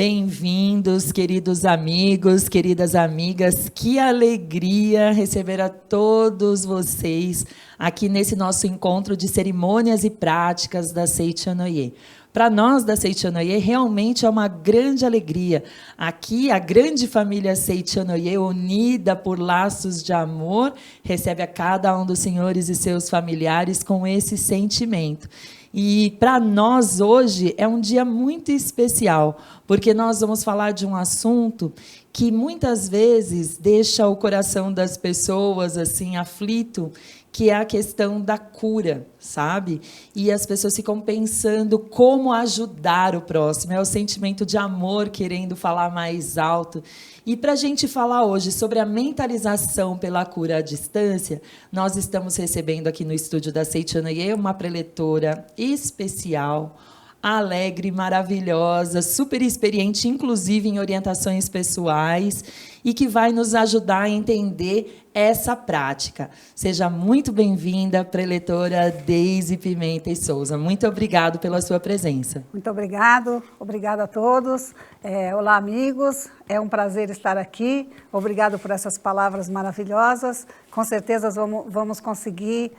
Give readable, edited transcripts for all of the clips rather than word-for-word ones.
Bem-vindos, queridos amigos, queridas amigas. Que alegria receber a todos vocês aqui nesse nosso encontro de cerimônias e práticas da Seichonoye. Para nós da Seichonoye, realmente é uma grande alegria. Aqui, a grande família Seichonoye, unida por laços de amor, recebe a cada um dos senhores e seus familiares com esse sentimento. E para nós hoje é um dia muito especial, porque nós vamos falar de um assunto que muitas vezes deixa o coração das pessoas assim aflito, que é a questão da cura, sabe? E as pessoas ficam pensando como ajudar o próximo, é o sentimento de amor querendo falar mais alto. E para a gente falar hoje sobre a mentalização pela cura à distância, nós estamos recebendo aqui no estúdio da Seichonoye uma preletora especial, alegre, maravilhosa, super experiente, inclusive em orientações pessoais, e que vai nos ajudar a entender essa prática. Seja muito bem-vinda, preletora Deise Pimenta e Souza. Muito obrigado pela sua presença. Muito obrigada a todos. Olá, amigos. É um prazer estar aqui. Obrigado por essas palavras maravilhosas. Com certeza vamos conseguir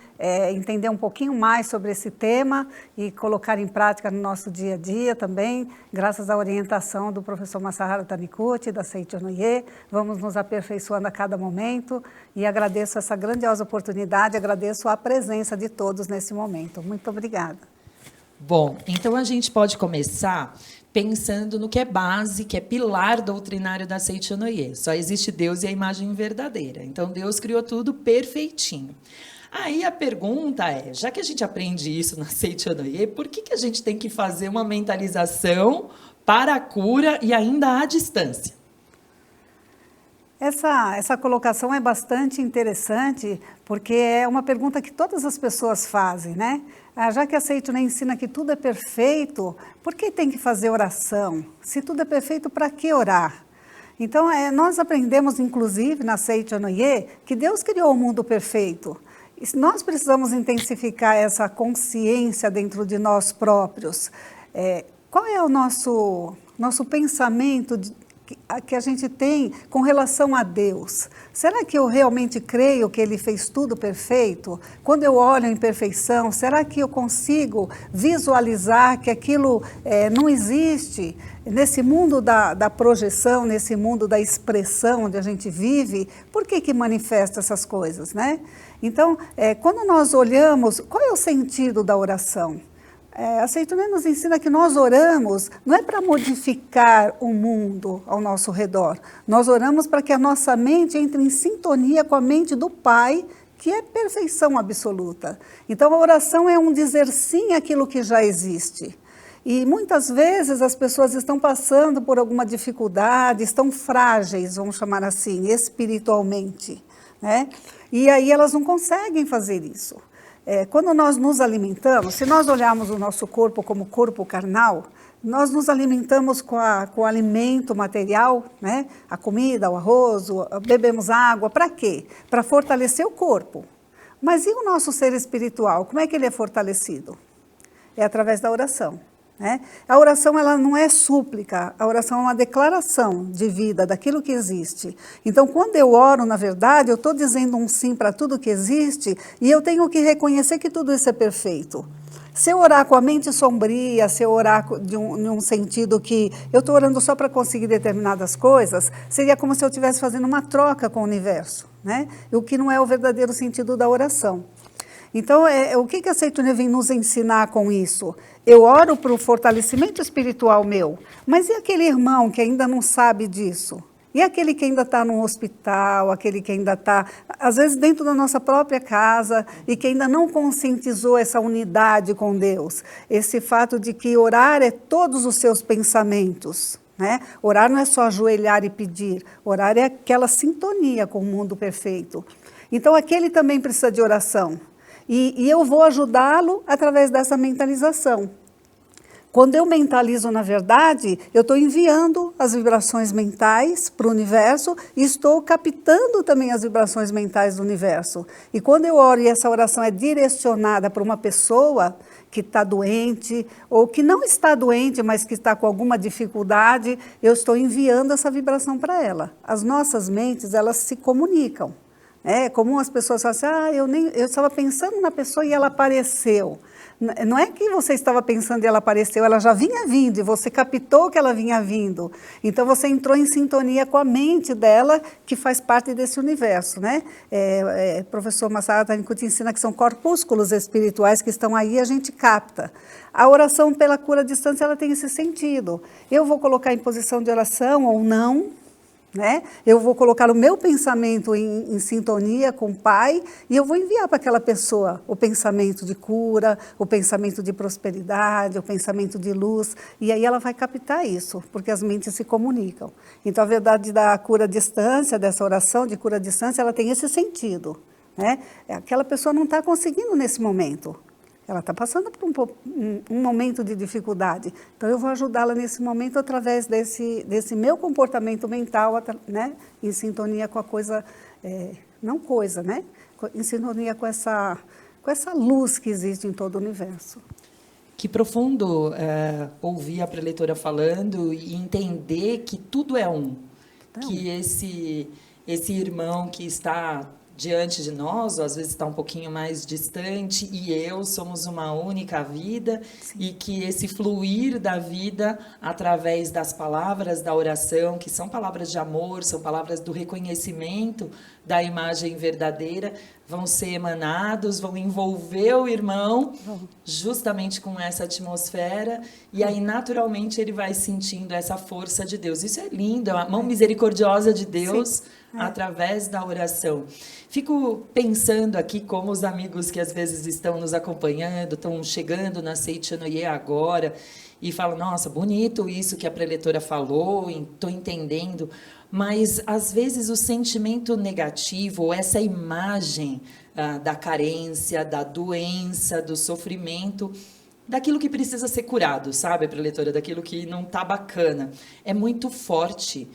entender um pouquinho mais sobre esse tema e colocar em prática no nosso dia a dia também, graças à orientação do professor Masaharu Taniguchi, da Seichonoye. Vamos nos aperfeiçoando a cada momento e agradeço essa grandiosa oportunidade, agradeço a presença de todos nesse momento. Muito obrigada. Bom, então a gente pode começar pensando no que é base, que é pilar doutrinário da Seichonoye. Só existe Deus e a imagem verdadeira. Então, Deus criou tudo perfeitinho. Aí a pergunta é, já que a gente aprende isso na Seichonoye, por que a gente tem que fazer uma mentalização para a cura e ainda à distância? Essa colocação é bastante interessante, porque é uma pergunta que todas as pessoas fazem, né? Já que a Seichonoye ensina que tudo é perfeito, por que tem que fazer oração? Se tudo é perfeito, para que orar? Então, nós aprendemos, inclusive, na Seichonoye, que Deus criou o mundo perfeito. E nós precisamos intensificar essa consciência dentro de nós próprios. Qual é o nosso pensamento que a gente tem com relação a Deus? Será que eu realmente creio que Ele fez tudo perfeito? Quando eu olho a imperfeição, será que eu consigo visualizar que aquilo não existe? Nesse mundo da projeção, nesse mundo da expressão onde a gente vive, por que manifesta essas coisas, né? Então, quando nós olhamos, qual é o sentido da oração? A Seichonoye nos ensina que nós oramos não é para modificar o mundo ao nosso redor. Nós oramos para que a nossa mente entre em sintonia com a mente do Pai, que é perfeição absoluta. Então, a oração é um dizer sim àquilo que já existe. E muitas vezes as pessoas estão passando por alguma dificuldade, estão frágeis, vamos chamar assim, espiritualmente, né? E aí elas não conseguem fazer isso. Quando nós nos alimentamos, se nós olharmos o nosso corpo como corpo carnal, nós nos alimentamos com o alimento material, né? A comida, o arroz, bebemos água, para quê? Para fortalecer o corpo. Mas e o nosso ser espiritual, como é que ele é fortalecido? É através da oração. A oração ela não é súplica, a oração é uma declaração de vida, daquilo que existe. Então, quando eu oro, na verdade, eu estou dizendo um sim para tudo que existe e eu tenho que reconhecer que tudo isso é perfeito. Se eu orar com a mente sombria, se eu orar em um sentido que eu estou orando só para conseguir determinadas coisas, seria como se eu estivesse fazendo uma troca com o universo, né? O que não é o verdadeiro sentido da oração. Então, o que a Seichonoye vem nos ensinar com isso? Eu oro para o fortalecimento espiritual meu, mas e aquele irmão que ainda não sabe disso? E aquele que ainda está no hospital, aquele que ainda está, às vezes, dentro da nossa própria casa e que ainda não conscientizou essa unidade com Deus? Esse fato de que orar é todos os seus pensamentos, né? Orar não é só ajoelhar e pedir, orar é aquela sintonia com o mundo perfeito. Então, aquele também precisa de oração. E eu vou ajudá-lo através dessa mentalização. Quando eu mentalizo, na verdade, eu estou enviando as vibrações mentais para o universo e estou captando também as vibrações mentais do universo. E quando eu oro e essa oração é direcionada para uma pessoa, que está doente, ou que não está doente, mas que está com alguma dificuldade, eu estou enviando essa vibração para ela. As nossas mentes, elas se comunicam. É comum as pessoas falarem assim, eu estava pensando na pessoa e ela apareceu. Não é que você estava pensando e ela apareceu, ela já vinha vindo e você captou que ela vinha vindo. Então você entrou em sintonia com a mente dela, que faz parte desse universo, né? Professor Masaru Taniguchi ensina que são corpúsculos espirituais que estão aí e a gente capta. A oração pela cura à distância, ela tem esse sentido. Eu vou colocar em posição de oração ou não, né? Eu vou colocar o meu pensamento em sintonia com o Pai e eu vou enviar para aquela pessoa o pensamento de cura, o pensamento de prosperidade, o pensamento de luz, e aí ela vai captar isso, porque as mentes se comunicam. Então, a verdade da cura à distância, dessa oração de cura à distância, ela tem esse sentido, né? Aquela pessoa não está conseguindo nesse momento. Ela está passando por um momento de dificuldade. Então, eu vou ajudá-la nesse momento através desse meu comportamento mental, né? Em sintonia com a coisa, não coisa, né? Em sintonia com essa luz que existe em todo o universo. Que profundo ouvir a preletora falando e entender que tudo é um. Então, que esse irmão que está diante de nós, ou às vezes está um pouquinho mais distante, e eu somos uma única vida, sim, e que esse fluir da vida através das palavras da oração, que são palavras de amor, são palavras do reconhecimento da imagem verdadeira, vão ser emanados, vão envolver o irmão justamente com essa atmosfera, e aí naturalmente ele vai sentindo essa força de Deus. Isso é lindo, é a mão misericordiosa de Deus, através da oração. Fico pensando aqui como os amigos que às vezes estão nos acompanhando, estão chegando na Seicho-no-Ie agora, e falam, nossa, bonito isso que a preletora falou, estou entendendo, mas às vezes o sentimento negativo, ou essa imagem da carência, da doença, do sofrimento, daquilo que precisa ser curado, sabe, preletora, daquilo que não está bacana, é muito forte,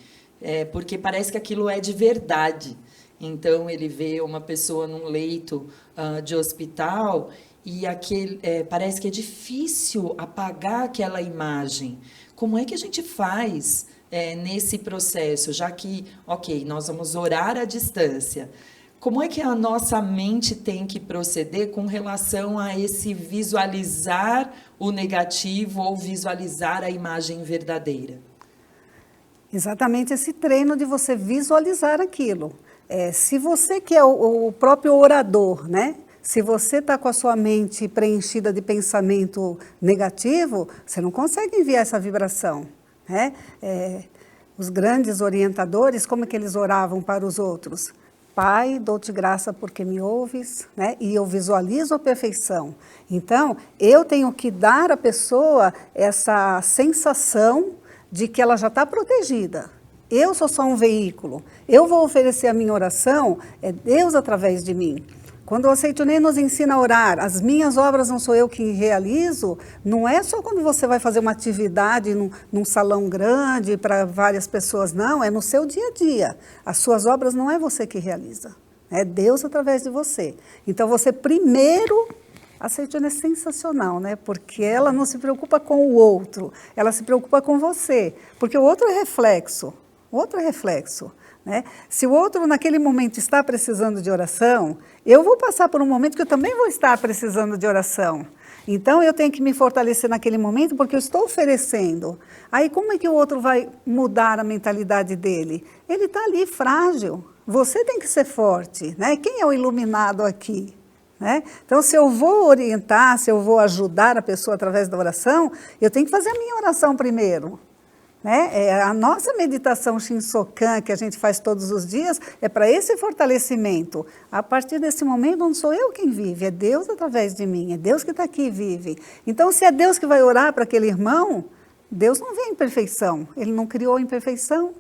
porque parece que aquilo é de verdade. Então, ele vê uma pessoa num leito de hospital e parece que é difícil apagar aquela imagem. Como é que a gente faz nesse processo? Já que, ok, nós vamos orar à distância. Como é que a nossa mente tem que proceder com relação a esse visualizar o negativo ou visualizar a imagem verdadeira? Exatamente esse treino de você visualizar aquilo. Se você que é o próprio orador, né? Se você está com a sua mente preenchida de pensamento negativo, você não consegue enviar essa vibração, né? Os grandes orientadores, como é que eles oravam para os outros? Pai, dou-te graça porque me ouves, né? E eu visualizo a perfeição. Então, eu tenho que dar à pessoa essa sensação de que ela já está protegida. Eu sou só um veículo. Eu vou oferecer a minha oração, é Deus através de mim. Quando o Seicho-no-Ie nos ensina a orar, as minhas obras não sou eu que realizo, não é só quando você vai fazer uma atividade num salão grande para várias pessoas, não, é no seu dia a dia. As suas obras não é você que realiza, é Deus através de você. Então você primeiro, a Seicho-no-Ie é sensacional, né? Porque ela não se preocupa com o outro, ela se preocupa com você, porque o outro é reflexo, né? Se o outro naquele momento está precisando de oração, eu vou passar por um momento que eu também vou estar precisando de oração. Então eu tenho que me fortalecer naquele momento porque eu estou oferecendo. Aí como é que o outro vai mudar a mentalidade dele? Ele está ali frágil, você tem que ser forte, né? Quem é o iluminado aqui? Né? Então, se eu vou orientar, se eu vou ajudar a pessoa através da oração, eu tenho que fazer a minha oração primeiro. Né? A nossa meditação Shinsokan, que a gente faz todos os dias, é para esse fortalecimento. A partir desse momento, não sou eu quem vive, é Deus através de mim, é Deus que está aqui e vive. Então, se é Deus que vai orar para aquele irmão, Deus não vê a imperfeição, Ele não criou a imperfeição.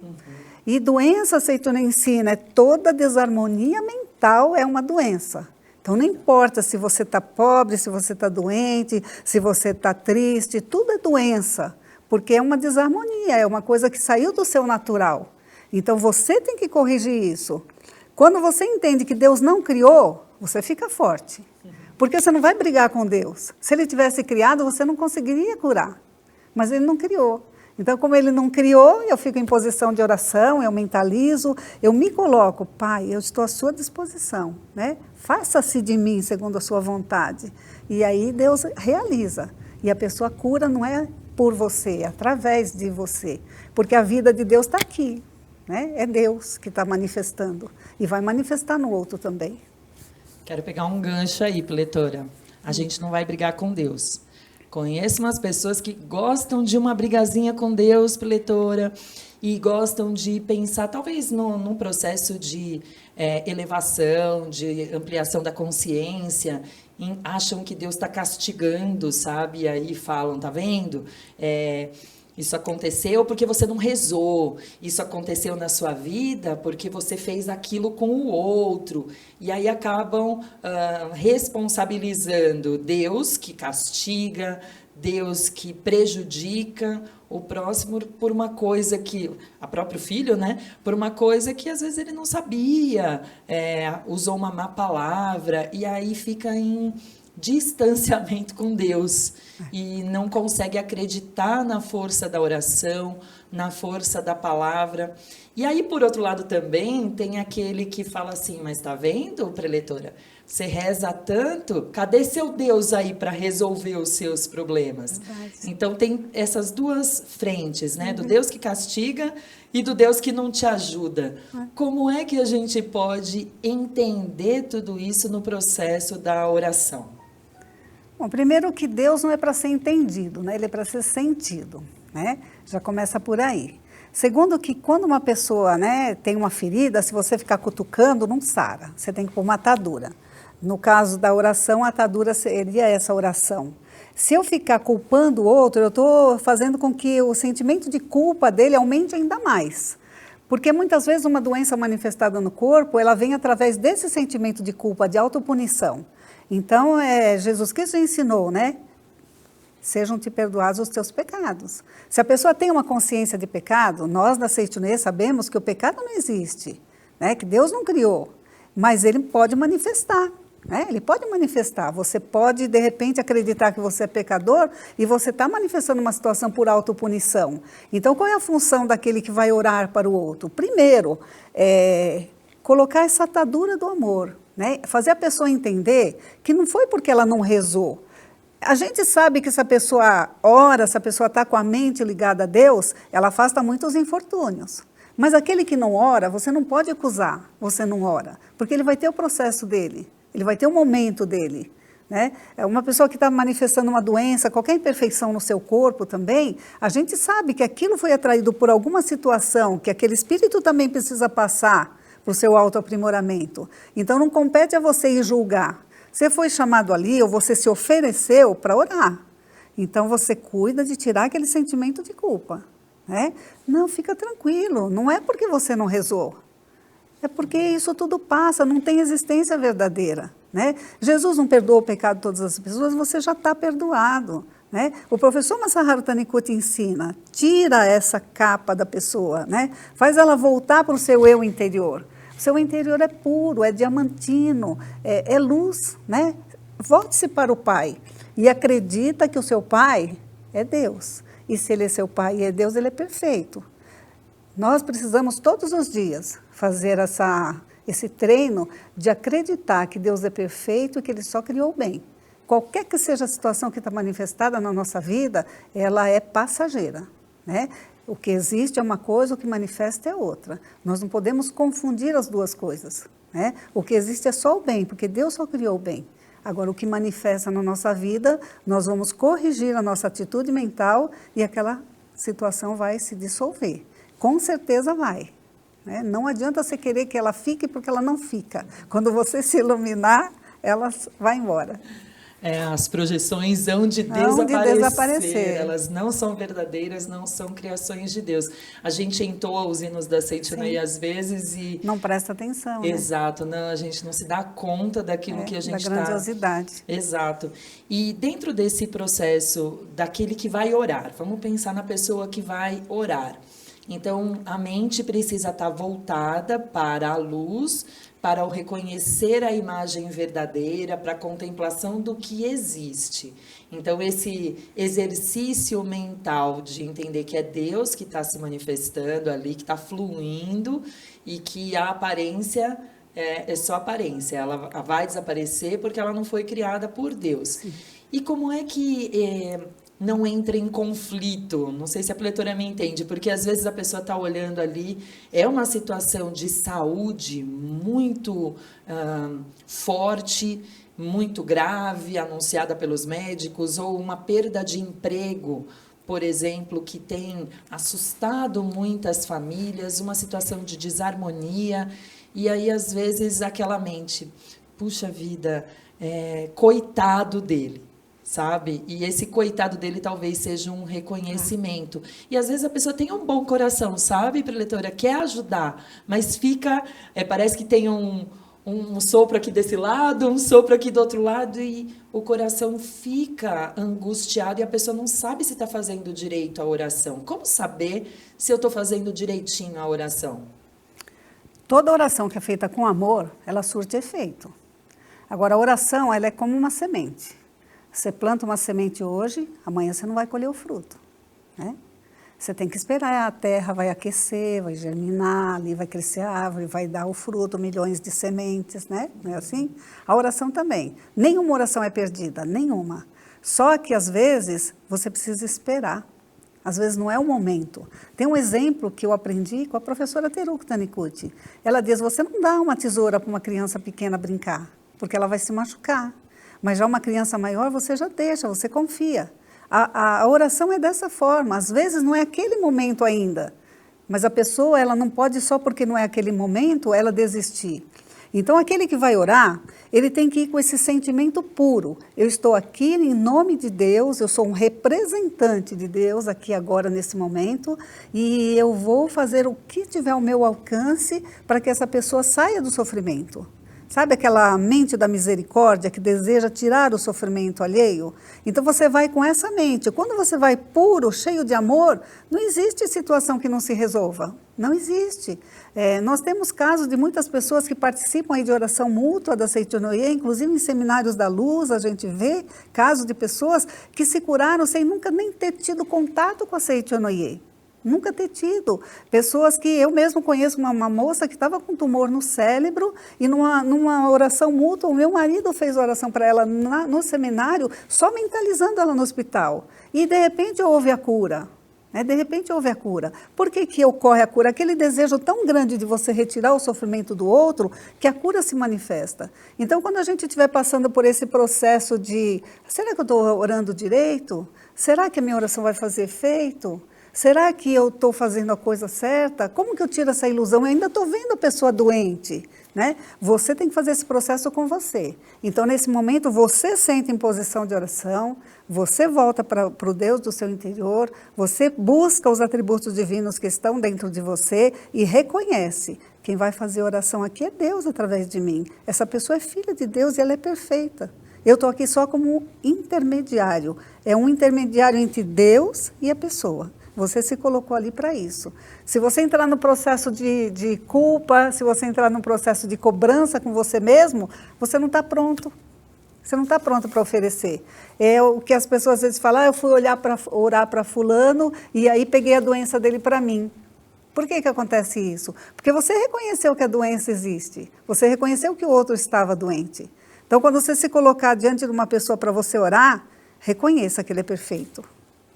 E doença, Seicho-no-Ie ensina, toda desarmonia mental é uma doença. Então, não importa se você está pobre, se você está doente, se você está triste, tudo é doença, porque é uma desarmonia, é uma coisa que saiu do seu natural. Então, você tem que corrigir isso. Quando você entende que Deus não criou, você fica forte. Porque você não vai brigar com Deus. Se ele tivesse criado, você não conseguiria curar. Mas ele não criou. Então, como ele não criou, eu fico em posição de oração, eu mentalizo, eu me coloco, Pai, eu estou à sua disposição, né? Faça-se de mim segundo a sua vontade. E aí Deus realiza. E a pessoa cura não é por você, é através de você. Porque a vida de Deus está aqui, né? É Deus que está manifestando. E vai manifestar no outro também. Quero pegar um gancho aí, Pletora. A gente não vai brigar com Deus. Conheço umas pessoas que gostam de uma brigazinha com Deus, Pletora, e gostam de pensar, talvez, num processo de elevação, de ampliação da consciência, acham que Deus está castigando, sabe? E aí falam, tá vendo? Isso aconteceu porque você não rezou. Isso aconteceu na sua vida porque você fez aquilo com o outro. E aí acabam responsabilizando Deus, que castiga, Deus que prejudica o próximo por uma coisa que... A próprio filho, né? Por uma coisa que às vezes ele não sabia, usou uma má palavra, e aí fica em distanciamento com Deus e não consegue acreditar na força da oração, na força da palavra. E aí, por outro lado, também tem aquele que fala assim, mas tá vendo, preletora? Você reza tanto, cadê seu Deus aí para resolver os seus problemas? Verdade. Então, tem essas duas frentes, né? Do Deus que castiga e do Deus que não te ajuda. Como é que a gente pode entender tudo isso no processo da oração? Bom, primeiro que Deus não é para ser entendido, né? Ele é para ser sentido, né? Já começa por aí. Segundo que quando uma pessoa, né, tem uma ferida, se você ficar cutucando, não sara. Você tem que pôr uma atadura. No caso da oração, a atadura seria essa oração. Se eu ficar culpando o outro, eu estou fazendo com que o sentimento de culpa dele aumente ainda mais. Porque muitas vezes uma doença manifestada no corpo, ela vem através desse sentimento de culpa, de autopunição. Então, Jesus Cristo ensinou, né? Sejam-te perdoados os teus pecados. Se a pessoa tem uma consciência de pecado, nós da Seitonê sabemos que o pecado não existe, né? Que Deus não criou, mas ele pode manifestar, né? Ele pode manifestar. Você pode, de repente, acreditar que você é pecador e você está manifestando uma situação por autopunição. Então, qual é a função daquele que vai orar para o outro? Primeiro, colocar essa atadura do amor, né? Fazer a pessoa entender que não foi porque ela não rezou. A gente sabe que se a pessoa ora, se a pessoa está com a mente ligada a Deus, ela afasta muitos infortúnios. Mas aquele que não ora, você não pode acusar, você não ora, porque ele vai ter o processo dele, ele vai ter o momento dele, né? Uma pessoa que está manifestando uma doença, qualquer imperfeição no seu corpo também, a gente sabe que aquilo foi atraído por alguma situação, que aquele espírito também precisa passar para o seu autoaprimoramento. Então, não compete a você ir julgar. Você foi chamado ali, ou você se ofereceu para orar. Então, você cuida de tirar aquele sentimento de culpa, né? Não, fica tranquilo, não é porque você não rezou. É porque isso tudo passa, não tem existência verdadeira, né? Jesus não perdoou o pecado de todas as pessoas, você já está perdoado, né? O professor Masaharu Taniguchi ensina, tira essa capa da pessoa, né? Faz ela voltar para o seu eu interior. O seu interior é puro, é diamantino, é luz, né? Volte-se para o Pai e acredita que o seu Pai é Deus. E se Ele é seu Pai e é Deus, Ele é perfeito. Nós precisamos todos os dias fazer esse treino de acreditar que Deus é perfeito e que Ele só criou o bem. Qualquer que seja a situação que está manifestada na nossa vida, ela é passageira, né? O que existe é uma coisa, o que manifesta é outra. Nós não podemos confundir as duas coisas, né? O que existe é só o bem, porque Deus só criou o bem. Agora, o que manifesta na nossa vida, nós vamos corrigir a nossa atitude mental e aquela situação vai se dissolver. Com certeza vai, né? Não adianta você querer que ela fique, porque ela não fica. Quando você se iluminar, ela vai embora. As projeções hão de desaparecer. Elas não são verdadeiras, não são criações de Deus. A gente entoa os hinos da Seitonê às vezes e... Não presta atenção, né? Exato, não, a gente não se dá conta daquilo que a gente está... Da grandiosidade. Exato. E dentro desse processo, daquele que vai orar, vamos pensar na pessoa que vai orar. Então, a mente precisa estar voltada para a luz, para o reconhecer a imagem verdadeira, para a contemplação do que existe. Então, esse exercício mental de entender que é Deus que está se manifestando ali, que está fluindo, e que a aparência é só aparência, ela vai desaparecer porque ela não foi criada por Deus. Sim. E como é que não entra em conflito? Não sei se a pletora me entende, porque às vezes a pessoa está olhando ali, é uma situação de saúde muito forte, muito grave, anunciada pelos médicos, ou uma perda de emprego, por exemplo, que tem assustado muitas famílias, uma situação de desarmonia, e aí às vezes aquela mente, puxa vida, coitado dele. Sabe? E esse coitado dele talvez seja um reconhecimento. E às vezes a pessoa tem um bom coração, sabe, preletora? Quer ajudar, mas fica, parece que tem um sopro aqui desse lado, um sopro aqui do outro lado, e o coração fica angustiado e a pessoa não sabe se está fazendo direito a oração. Como saber se eu estou fazendo direitinho a oração? Toda oração que é feita com amor, ela surte efeito. Agora, a oração, ela é como uma semente. Você planta uma semente hoje, amanhã você não vai colher o fruto, né? Você tem que esperar, a terra vai aquecer, vai germinar, ali vai crescer a árvore, vai dar o fruto, milhões de sementes, né? Não é assim? A oração também. Nenhuma oração é perdida, nenhuma. Só que, às vezes, você precisa esperar. Às vezes não é o momento. Tem um exemplo que eu aprendi com a professora Teruko Taniguchi. Ela diz, você não dá uma tesoura para uma criança pequena brincar, porque ela vai se machucar. Mas já uma criança maior, você já deixa, você confia. A oração é dessa forma. Às vezes não é aquele momento ainda, mas a pessoa ela não pode, só porque não é aquele momento, ela desistir. Então, aquele que vai orar, ele tem que ir com esse sentimento puro. Eu estou aqui em nome de Deus, eu sou um representante de Deus aqui agora, nesse momento, e eu vou fazer o que tiver ao meu alcance para que essa pessoa saia do sofrimento. Sabe aquela mente da misericórdia que deseja tirar o sofrimento alheio? Então você vai com essa mente. Quando você vai puro, cheio de amor, não existe situação que não se resolva. Não existe. Nós temos casos de muitas pessoas que participam aí de oração mútua da Seicho no Ie, inclusive em seminários da luz, a gente vê casos de pessoas que se curaram sem nunca nem ter tido contato com a Seicho no Ie. Nunca ter tido. Pessoas que eu mesmo conheço, uma moça que estava com tumor no cérebro e numa oração mútua, o meu marido fez oração para ela no seminário, só mentalizando ela no hospital. E de repente houve a cura. De repente houve a cura. Por que ocorre a cura? Aquele desejo tão grande de você retirar o sofrimento do outro, que a cura se manifesta. Então, quando a gente estiver passando por esse processo de, será que eu estou orando direito? Será que a minha oração vai fazer efeito? Será que eu estou fazendo a coisa certa? Como que eu tiro essa ilusão? Eu ainda estou vendo a pessoa doente, né? Você tem que fazer esse processo com você. Então, nesse momento, você senta em posição de oração, você volta para o Deus do seu interior, você busca os atributos divinos que estão dentro de você e reconhece. Quem vai fazer oração aqui é Deus através de mim. Essa pessoa é filha de Deus e ela é perfeita. Eu estou aqui só como intermediário. É um intermediário entre Deus e a pessoa. Você se colocou ali para isso. Se você entrar no processo de culpa, se você entrar no processo de cobrança com você mesmo, você não está pronto. Você não está pronto para oferecer. É o que as pessoas às vezes falam, eu fui orar para fulano e aí peguei a doença dele para mim. Por que acontece isso? Porque você reconheceu que a doença existe. Você reconheceu que o outro estava doente. Então, quando você se colocar diante de uma pessoa para você orar, reconheça que ele é perfeito.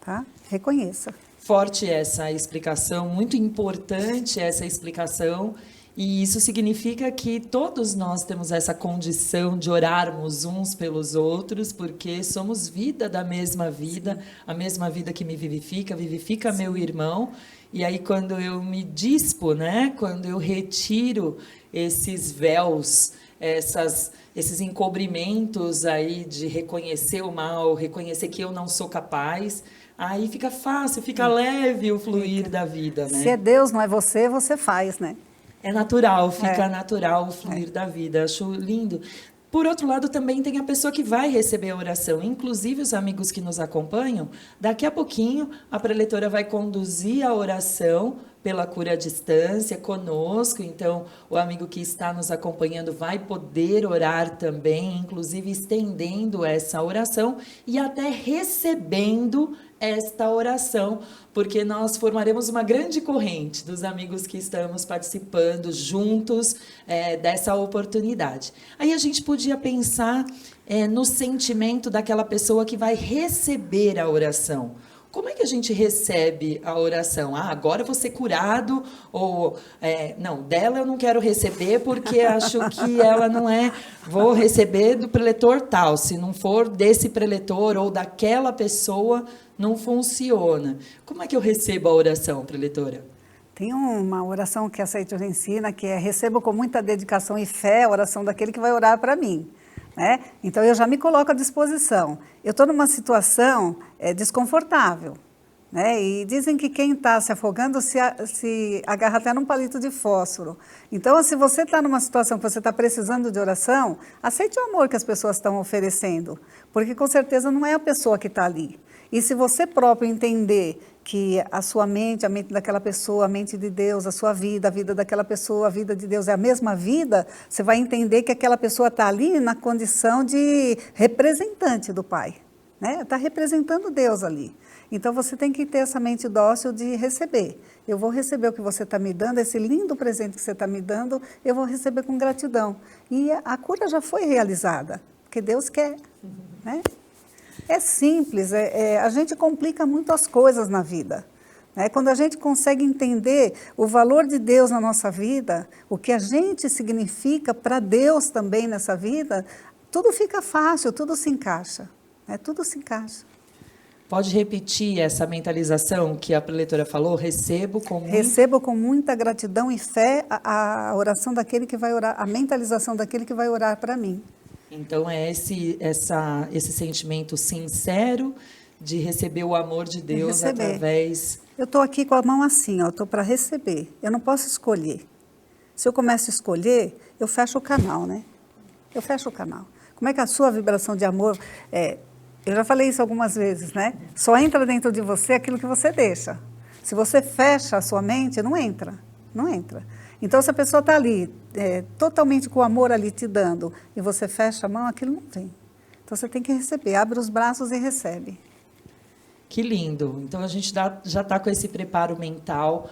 Tá? Reconheça. Forte essa explicação, muito importante essa explicação, e isso significa que todos nós temos essa condição de orarmos uns pelos outros, porque somos vida da mesma vida, a mesma vida que me vivifica, vivifica meu irmão, e aí quando eu me dispo, né, quando eu retiro esses véus, esses encobrimentos aí de reconhecer o mal, reconhecer que eu não sou capaz, aí fica fácil, fica leve o fluir da vida, né? Se é Deus, não é você, você faz, né? É natural, fica natural o fluir da vida. Acho lindo. Por outro lado, também tem a pessoa que vai receber a oração. Inclusive, os amigos que nos acompanham, daqui a pouquinho, a preletora vai conduzir a oração pela cura à distância conosco, então o amigo que está nos acompanhando vai poder orar também, inclusive estendendo essa oração e até recebendo esta oração, porque nós formaremos uma grande corrente dos amigos que estamos participando juntos dessa oportunidade. Aí a gente podia pensar no sentimento daquela pessoa que vai receber a oração. Como é que a gente recebe a oração? Ah, agora eu vou ser curado, ou não, dela eu não quero receber porque acho que ela não é, vou receber do preletor tal, se não for desse preletor ou daquela pessoa, não funciona. Como é que eu recebo a oração, preletora? Tem uma oração que a Seiton ensina, que é recebo com muita dedicação e fé a oração daquele que vai orar para mim. Né? Então, eu já me coloco à disposição. Eu estou numa situação desconfortável. Né? E dizem que quem está se afogando se agarra até num palito de fósforo. Então, se você está numa situação que você está precisando de oração, aceite o amor que as pessoas estão oferecendo. Porque, com certeza, não é a pessoa que está ali. E se você próprio entender que a sua mente, a mente daquela pessoa, a mente de Deus, a sua vida, a vida daquela pessoa, a vida de Deus é a mesma vida, você vai entender que aquela pessoa está ali na condição de representante do Pai. Né? Está representando Deus ali. Então, você tem que ter essa mente dócil de receber. Eu vou receber o que você está me dando, esse lindo presente que você está me dando, eu vou receber com gratidão. E a cura já foi realizada, porque Deus quer. Né? É simples, a gente complica muito as coisas na vida. Né? Quando a gente consegue entender o valor de Deus na nossa vida, o que a gente significa para Deus também nessa vida, tudo fica fácil, tudo se encaixa. Né? Tudo se encaixa. Pode repetir essa mentalização que a preletora falou? Recebo com muita gratidão e fé a oração daquele que vai orar, a mentalização daquele que vai orar para mim. Então, é esse sentimento sincero de receber o amor de Deus através... Eu estou aqui com a mão assim, estou para receber. Eu não posso escolher. Se eu começo a escolher, eu fecho o canal, né? Eu fecho o canal. Como é que a sua vibração de amor... eu já falei isso algumas vezes, né? Só entra dentro de você aquilo que você deixa. Se você fecha a sua mente, não entra. Não entra. Então, se a pessoa está ali, totalmente com o amor ali te dando, e você fecha a mão, aquilo não vem. Então, você tem que receber, abre os braços e recebe. Que lindo. Então, a gente já está com esse preparo mental,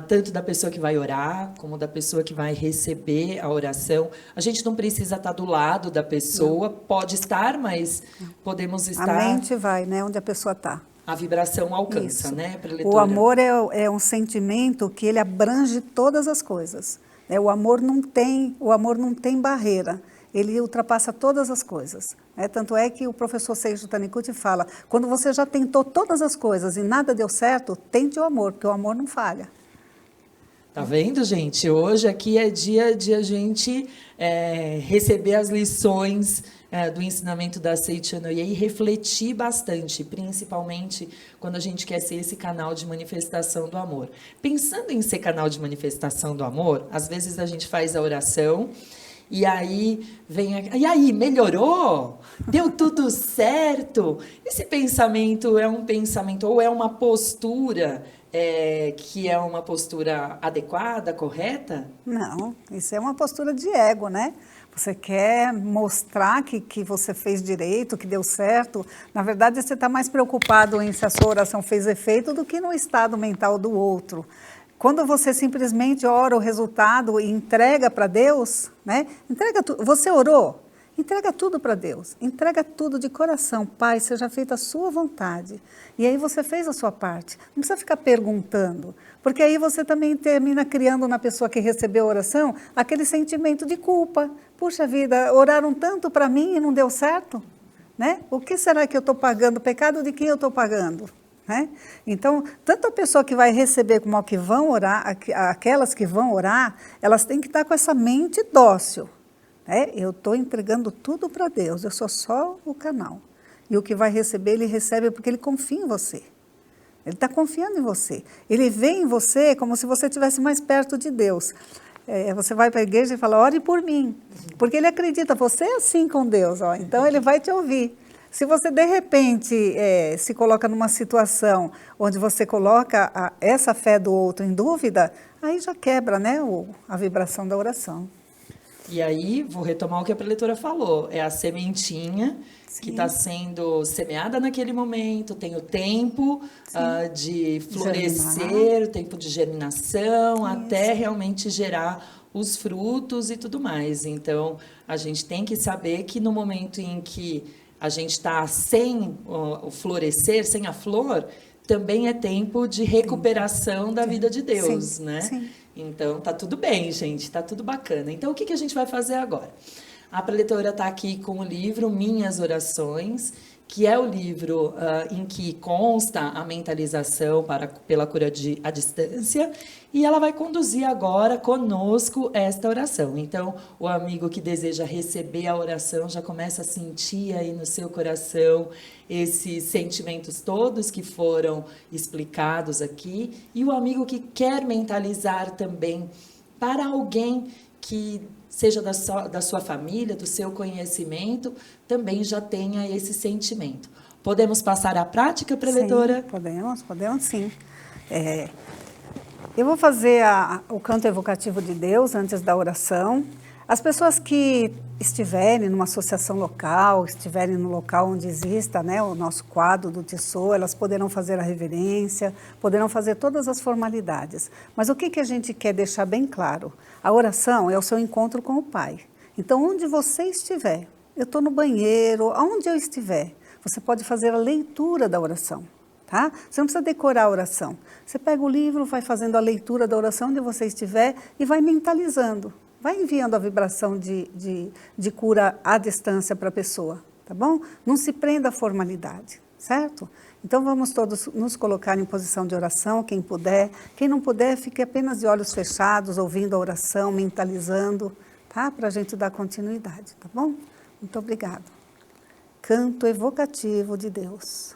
tanto da pessoa que vai orar, como da pessoa que vai receber a oração. A gente não precisa estar do lado da pessoa, pode estar, mas podemos estar... A mente vai, né, onde a pessoa está. A vibração alcança, Isso. né, preletora? O amor é um sentimento que ele abrange todas as coisas. Né? O amor não tem barreira. Ele ultrapassa todas as coisas. Né? Tanto é que o professor Seiji Taniguchi fala, quando você já tentou todas as coisas e nada deu certo, tente o amor, porque o amor não falha. Tá vendo, gente? Hoje aqui é dia de a gente receber as lições do ensinamento da Seiichi Noye e refletir bastante, principalmente quando a gente quer ser esse canal de manifestação do amor. Pensando em ser canal de manifestação do amor, às vezes a gente faz a oração e aí e aí, melhorou? Deu tudo certo? Esse pensamento é um pensamento ou é uma postura que é uma postura adequada, correta? Não, isso é uma postura de ego, né? Você quer mostrar que você fez direito, que deu certo. Na verdade, você está mais preocupado em se a sua oração fez efeito do que no estado mental do outro. Quando você simplesmente ora o resultado e entrega para Deus, né? Você orou? Entrega tudo para Deus, entrega tudo de coração. Pai, seja feita a sua vontade. E aí você fez a sua parte. Não precisa ficar perguntando, porque aí você também termina criando na pessoa que recebeu a oração aquele sentimento de culpa. Puxa vida, oraram tanto para mim e não deu certo? Né? O que será que eu estou pagando? O pecado de quem eu estou pagando? Né? Então, tanto a pessoa que vai receber como a que vão orar, aquelas que vão orar, elas têm que estar com essa mente dócil. Eu estou entregando tudo para Deus, eu sou só o canal. E o que vai receber, ele recebe porque ele confia em você. Ele está confiando em você. Ele vê em você como se você estivesse mais perto de Deus. Você vai para a igreja e fala, ore por mim. Porque ele acredita, você é assim com Deus, ó, então ele vai te ouvir. Se você, de repente, se coloca numa situação onde você coloca essa fé do outro em dúvida, aí já quebra, né, a vibração da oração. E aí, vou retomar o que a preletora falou, é a sementinha que está sendo semeada naquele momento, tem o tempo de florescer, o tempo de germinação, até realmente gerar os frutos e tudo mais. Então, a gente tem que saber que no momento em que a gente está sem o florescer, sem a flor, também é tempo de recuperação da vida de Deus, né? Sim. Então, tá tudo bem, gente, tá tudo bacana. Então, o que a gente vai fazer agora? A preletora está aqui com o livro Minhas Orações, que é o livro em que consta a mentalização pela cura à distância, e ela vai conduzir agora conosco esta oração. Então, o amigo que deseja receber a oração já começa a sentir aí no seu coração esses sentimentos todos que foram explicados aqui, e o amigo que quer mentalizar também para alguém que seja da sua família, do seu conhecimento, também já tenha esse sentimento. Podemos passar à prática, preletora? Sim, podemos sim. Eu vou fazer o canto evocativo de Deus antes da oração. As pessoas que estiverem numa associação local, estiverem no local onde exista, né, o nosso quadro do Tissot, elas poderão fazer a reverência, poderão fazer todas as formalidades. Mas o que a gente quer deixar bem claro? A oração é o seu encontro com o Pai. Então, onde você estiver, eu estou no banheiro, aonde eu estiver, você pode fazer a leitura da oração. Tá? Você não precisa decorar a oração. Você pega o livro, vai fazendo a leitura da oração onde você estiver e vai mentalizando. Vai enviando a vibração de cura à distância para a pessoa, tá bom? Não se prenda à formalidade, certo? Então vamos todos nos colocar em posição de oração, quem puder. Quem não puder, fique apenas de olhos fechados, ouvindo a oração, mentalizando, tá? Para a gente dar continuidade, tá bom? Muito obrigado. Canto evocativo de Deus.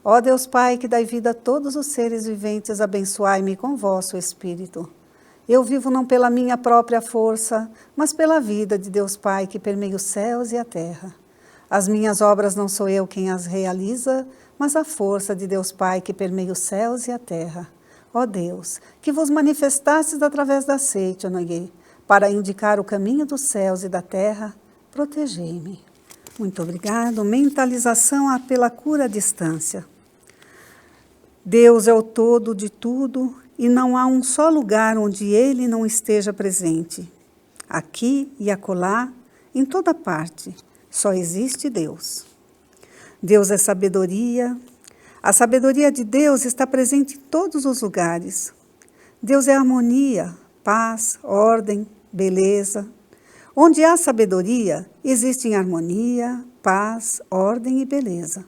Ó Deus Pai, que dai vida a todos os seres viventes, abençoai-me com vosso Espírito. Eu vivo não pela minha própria força, mas pela vida de Deus Pai que permeia os céus e a terra. As minhas obras não sou eu quem as realiza, mas a força de Deus Pai que permeia os céus e a terra. Ó Deus, que vos manifestastes através da seite, Onoye, para indicar o caminho dos céus e da terra, protegei-me. Muito obrigado. Mentalização pela cura à distância. Deus é o todo de tudo, e não há um só lugar onde Ele não esteja presente. Aqui e acolá, em toda parte, só existe Deus. Deus é sabedoria. A sabedoria de Deus está presente em todos os lugares. Deus é harmonia, paz, ordem, beleza. Onde há sabedoria, existem harmonia, paz, ordem e beleza.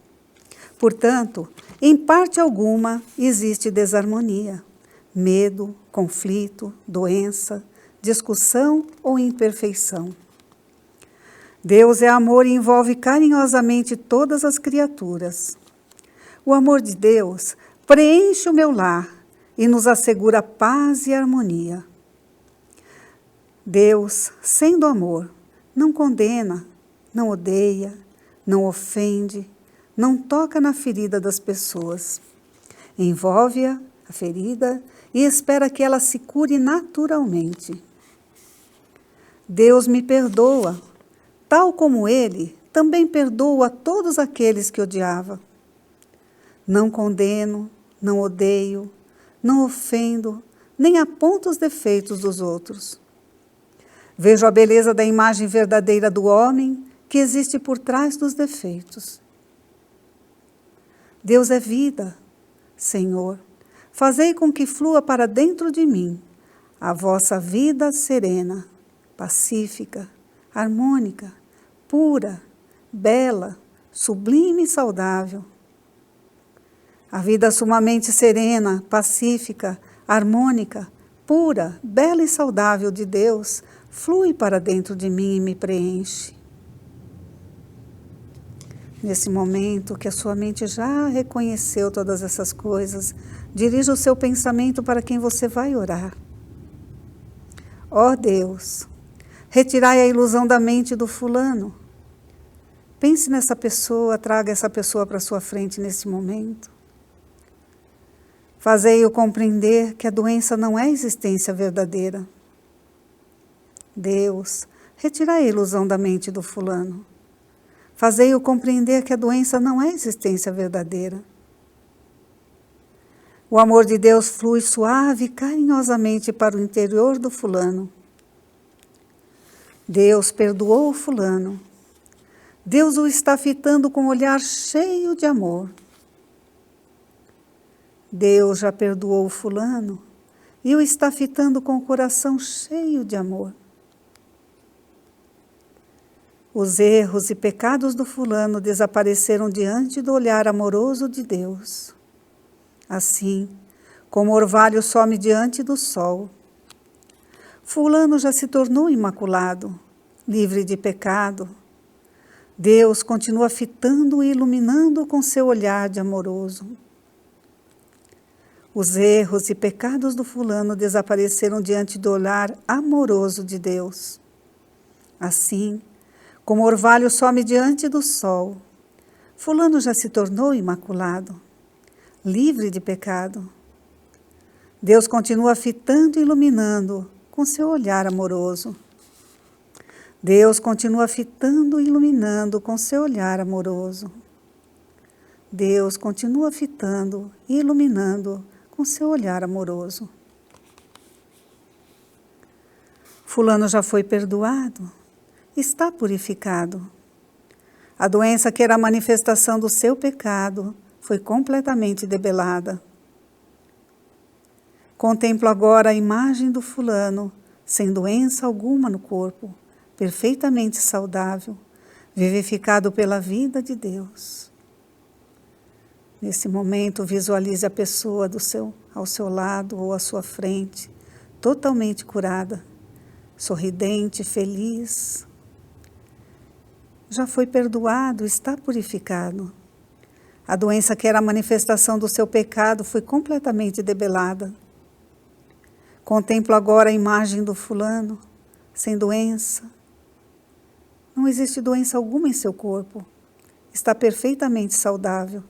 Portanto, em parte alguma, existe desarmonia. Medo, conflito, doença, discussão ou imperfeição. Deus é amor e envolve carinhosamente todas as criaturas. O amor de Deus preenche o meu lar e nos assegura paz e harmonia. Deus, sendo amor, não condena, não odeia, não ofende, não toca na ferida das pessoas. Envolve-a, a ferida, e espera que ela se cure naturalmente. Deus me perdoa, tal como Ele também perdoa a todos aqueles que odiava. Não condeno, não odeio, não ofendo, nem aponto os defeitos dos outros. Vejo a beleza da imagem verdadeira do homem que existe por trás dos defeitos. Deus é vida, Senhor. Fazei com que flua para dentro de mim a vossa vida serena, pacífica, harmônica, pura, bela, sublime e saudável. A vida sumamente serena, pacífica, harmônica, pura, bela e saudável de Deus flui para dentro de mim e me preenche. Nesse momento que a sua mente já reconheceu todas essas coisas, dirija o seu pensamento para quem você vai orar. Ó Deus, retirai a ilusão da mente do fulano. Pense nessa pessoa, traga essa pessoa para sua frente nesse momento. Fazei-o compreender que a doença não é a existência verdadeira. Deus, retirai a ilusão da mente do fulano. Fazei-o compreender que a doença não é a existência verdadeira. O amor de Deus flui suave e carinhosamente para o interior do fulano. Deus perdoou o fulano. Deus o está fitando com um olhar cheio de amor. Deus já perdoou o fulano e o está fitando com o coração cheio de amor. Os erros e pecados do fulano desapareceram diante do olhar amoroso de Deus. Assim, como o orvalho some diante do sol, fulano já se tornou imaculado, livre de pecado. Deus continua fitando e iluminando com seu olhar de amoroso. Os erros e pecados do fulano desapareceram diante do olhar amoroso de Deus. Assim, como o orvalho some diante do sol, fulano já se tornou imaculado, livre de pecado. Deus continua fitando e iluminando com seu olhar amoroso. Deus continua fitando e iluminando com seu olhar amoroso. Deus continua fitando e iluminando com seu olhar amoroso. Fulano já foi perdoado, está purificado. A doença que era a manifestação do seu pecado foi completamente debelada. Contemplo agora a imagem do fulano, sem doença alguma no corpo, perfeitamente saudável, vivificado pela vida de Deus. Nesse momento, visualize a pessoa ao seu lado ou à sua frente, totalmente curada, sorridente, feliz. Já foi perdoado, está purificado. A doença que era a manifestação do seu pecado foi completamente debelada. Contemplo agora a imagem do fulano, sem doença. Não existe doença alguma em seu corpo. Está perfeitamente saudável,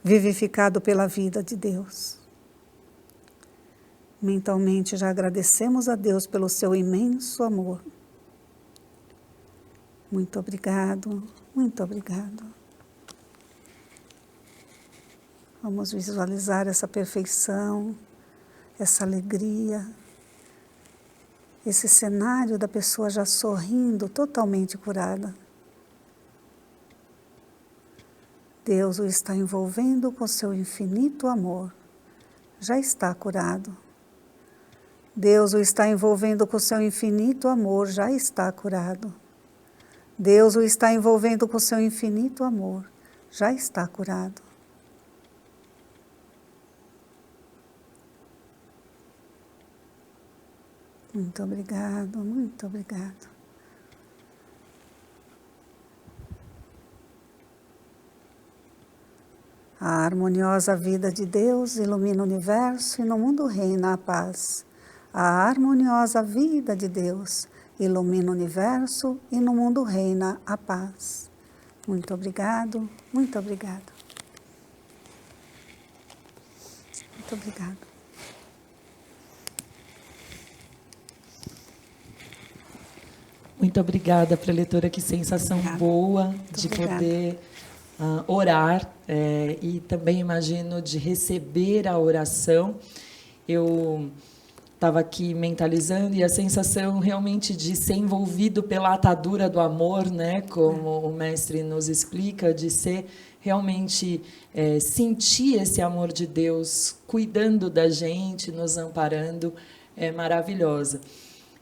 vivificado pela vida de Deus. Mentalmente já agradecemos a Deus pelo seu imenso amor. Muito obrigado, muito obrigado. Vamos visualizar essa perfeição, essa alegria, esse cenário da pessoa já sorrindo, totalmente curada. Deus o está envolvendo com seu infinito amor. Já está curado. Deus o está envolvendo com seu infinito amor. Já está curado. Deus o está envolvendo com seu infinito amor. Já está curado. Muito obrigado, muito obrigado. A harmoniosa vida de Deus ilumina o universo e no mundo reina a paz. A harmoniosa vida de Deus ilumina o universo e no mundo reina a paz. Muito obrigado, muito obrigado. Muito obrigado. Muito obrigada, preletora, que sensação boa de poder orar e também imagino de receber a oração. Eu estava aqui mentalizando e a sensação realmente de ser envolvido pela atadura do amor, né, como o mestre nos explica, de ser realmente sentir esse amor de Deus cuidando da gente, nos amparando, é maravilhosa.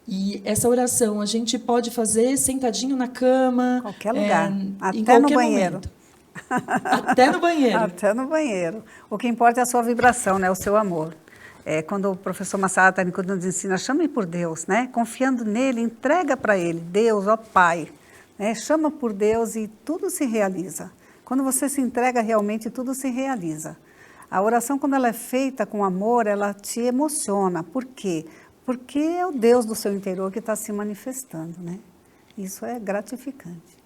E essa oração a gente pode fazer sentadinho na cama, qualquer lugar, até em qualquer no banheiro. Momento. Até no banheiro. Até no banheiro. O que importa é a sua vibração, né? O seu amor. Quando o professor Masaru nos ensina, chame por Deus, né? Confiando nele, entrega para ele, Deus, ó Pai. Né? Chama por Deus e tudo se realiza. Quando você se entrega realmente, tudo se realiza. A oração, quando ela é feita com amor, ela te emociona. Por quê? Porque é o Deus do seu interior que está se manifestando, né? Isso é gratificante.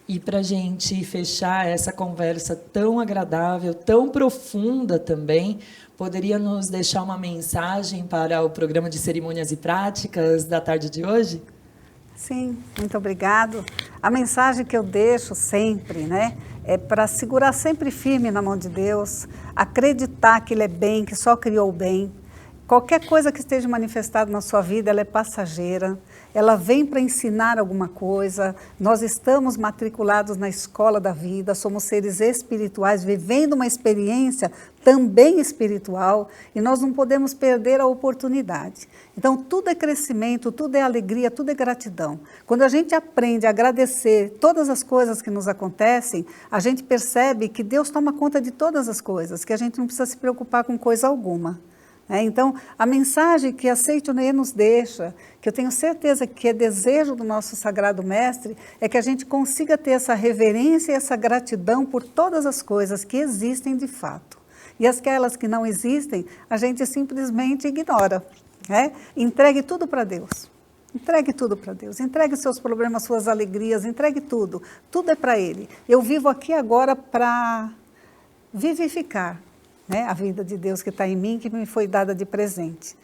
E para a gente fechar essa conversa tão agradável, tão profunda também, poderia nos deixar uma mensagem para o programa de cerimônias e práticas da tarde de hoje? Sim, muito obrigado. A mensagem que eu deixo sempre, né, é para segurar sempre firme na mão de Deus, acreditar que Ele é bem, que só criou o bem. Qualquer coisa que esteja manifestada na sua vida, ela é passageira, ela vem para ensinar alguma coisa. Nós estamos matriculados na escola da vida, somos seres espirituais, vivendo uma experiência também espiritual, e nós não podemos perder a oportunidade. Então, tudo é crescimento, tudo é alegria, tudo é gratidão. Quando a gente aprende a agradecer todas as coisas que nos acontecem, a gente percebe que Deus toma conta de todas as coisas, que a gente não precisa se preocupar com coisa alguma. Então, a mensagem que a Seitonê nos deixa, que eu tenho certeza que é desejo do nosso Sagrado Mestre, é que a gente consiga ter essa reverência e essa gratidão por todas as coisas que existem de fato. E aquelas que não existem, a gente simplesmente ignora. Entregue tudo para Deus. Entregue tudo para Deus. Entregue seus problemas, suas alegrias, entregue tudo. Tudo é para Ele. Eu vivo aqui agora para vivificar a vida de Deus que está em mim, que me foi dada de presente.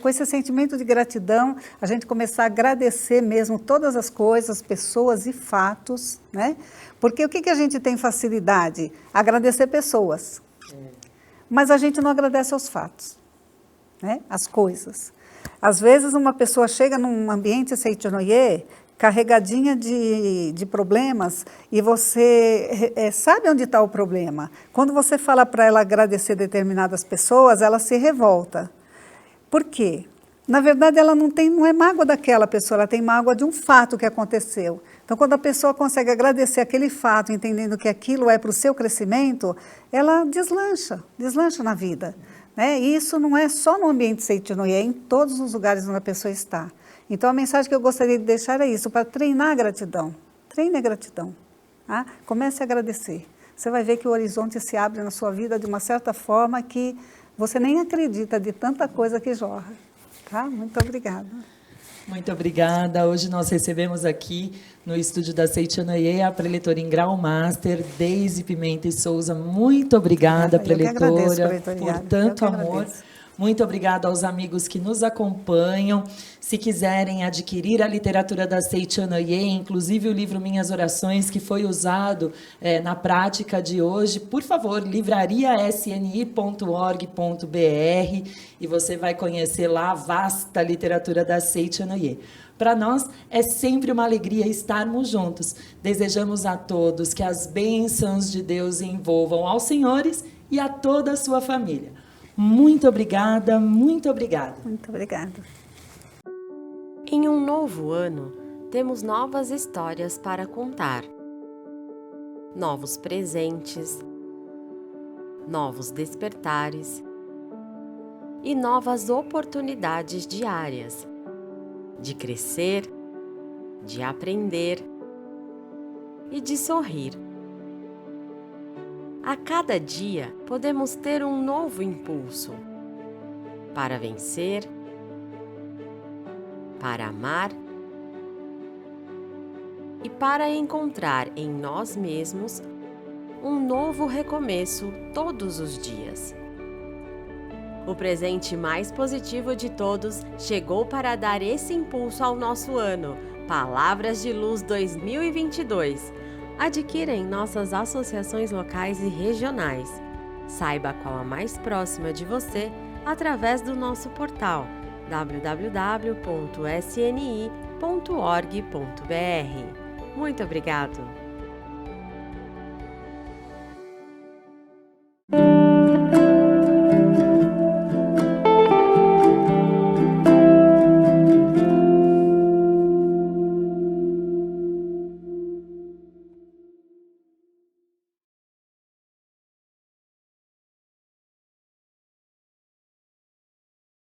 Com esse sentimento de gratidão, a gente começar a agradecer mesmo todas as coisas, pessoas e fatos. Porque o que a gente tem facilidade? Agradecer pessoas. Mas a gente não agradece aos fatos, as coisas. Às vezes uma pessoa chega num ambiente Seitonê, carregadinha de problemas, e você sabe onde está o problema. Quando você fala para ela agradecer determinadas pessoas, ela se revolta. Por quê? Na verdade, ela não é mágoa daquela pessoa, ela tem mágoa de um fato que aconteceu. Então, quando a pessoa consegue agradecer aquele fato, entendendo que aquilo é para o seu crescimento, ela deslancha na vida. E isso não é só no ambiente Seitonê, é em todos os lugares onde a pessoa está. Então, a mensagem que eu gostaria de deixar é isso, para treinar a gratidão. Treine a gratidão. Comece a agradecer. Você vai ver que o horizonte se abre na sua vida de uma certa forma que você nem acredita de tanta coisa que jorra. Muito obrigada. Muito obrigada. Hoje nós recebemos aqui no estúdio da Seitonê a preletora em grau master, Deise Pimenta e Souza. Muito obrigada, preletora, por tanto amor. Muito obrigada aos amigos que nos acompanham. Se quiserem adquirir a literatura da Seitonê, inclusive o livro Minhas Orações, que foi usado na prática de hoje, por favor, livrariasni.org.br, e você vai conhecer lá a vasta literatura da Seitonê. Para nós é sempre uma alegria estarmos juntos. Desejamos a todos que as bênçãos de Deus envolvam aos senhores e a toda a sua família. Muito obrigada, muito obrigada. Muito obrigada. Em um novo ano, temos novas histórias para contar. Novos presentes, novos despertares e novas oportunidades diárias de crescer, de aprender e de sorrir. A cada dia, podemos ter um novo impulso para vencer, para amar e para encontrar em nós mesmos um novo recomeço todos os dias. O presente mais positivo de todos chegou para dar esse impulso ao nosso ano. Palavras de Luz 2022. Adquira em nossas associações locais e regionais. Saiba qual a mais próxima de você através do nosso portal www.sni.org.br. Muito obrigado!